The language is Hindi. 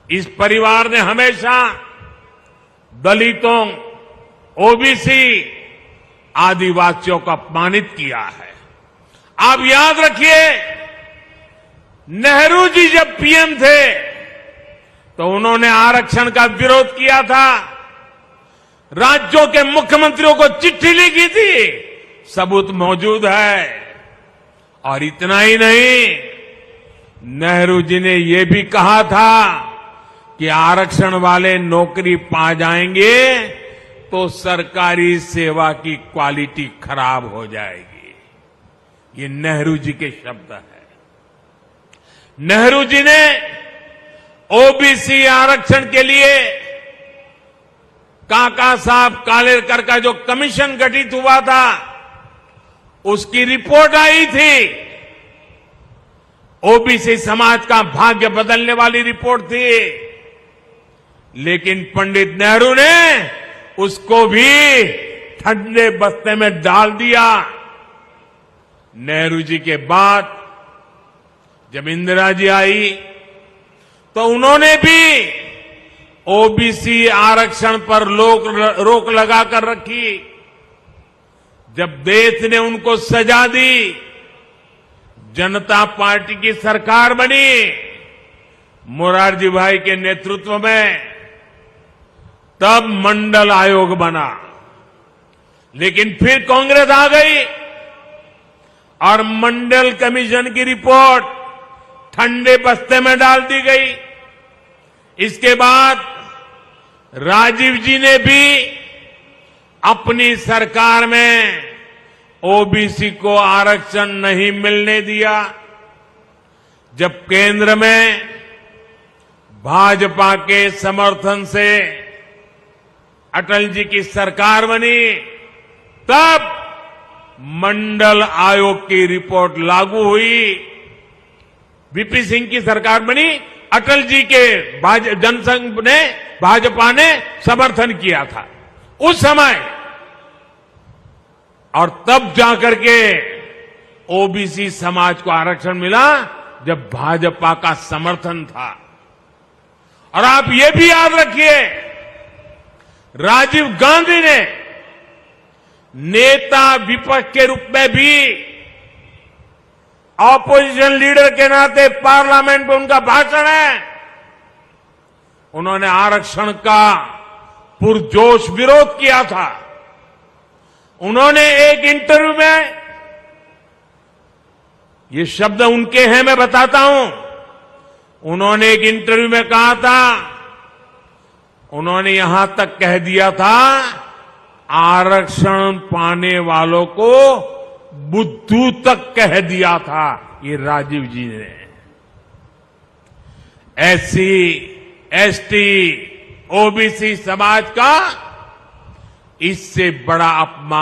इस परिवार ने हमेशा दलितों, ओबीसी, आदिवासियों को अपमानित किया है। आप याद रखिए, नेहरू जी जब पीएम थे तो उन्होंने आरक्षण का विरोध किया था, राज्यों के मुख्यमंत्रियों को चिट्ठी लिखी थी, सबूत मौजूद है। और इतना ही नहीं, नेहरू जी ने यह भी कहा था कि आरक्षण वाले नौकरी पा जाएंगे तो सरकारी सेवा की क्वालिटी खराब हो जाएगी। ये नेहरू जी के शब्द हैं। नेहरू जी ने ओबीसी आरक्षण के लिए काका साहब कालेलकर का जो कमीशन गठित हुआ था, उसकी रिपोर्ट आई थी। ओबीसी समाज का भाग्य बदलने वाली रिपोर्ट थी, लेकिन पंडित नेहरू ने उसको भी ठंडे बस्ते में डाल दिया। नेहरू जी के बाद जब इंदिरा जी आई तो उन्होंने भी ओबीसी आरक्षण पर रोक लगाकर रखी। जब देश ने उनको सजा दी, जनता पार्टी की सरकार बनी मोरारजी भाई के नेतृत्व में, तब मंडल आयोग बना। लेकिन फिर कांग्रेस आ गई और मंडल कमीशन की रिपोर्ट ठंडे बस्ते में डाल दी गई। इसके बाद राजीव जी ने भी अपनी सरकार में ओबीसी को आरक्षण नहीं मिलने दिया। जब केंद्र में भाजपा के समर्थन से अटल जी की सरकार बनी, तब मंडल आयोग की रिपोर्ट लागू हुई। वीपी सिंह की सरकार बनी, अटल जी के जनसंघ ने, भाजपा ने समर्थन किया था उस समय, और तब जाकर के ओबीसी समाज को आरक्षण मिला जब भाजपा का समर्थन था। और आप ये भी याद रखिए, राजीव गांधी ने नेता विपक्ष के रूप में भी, ऑपोजिशन लीडर के नाते पार्लियामेंट में उनका भाषण है, उन्होंने आरक्षण का पुरजोश विरोध किया था। उन्होंने एक इंटरव्यू में, ये शब्द उनके हैं, मैं बताता हूं, उन्होंने एक इंटरव्यू में कहा था, उन्होंने यहां तक कह दिया था, आरक्षण पाने वालों को बुद्धू तक कह दिया था। ये राजीव जी ने एससी, एसटी, ओबीसी समाज का इससे बड़ा अपमान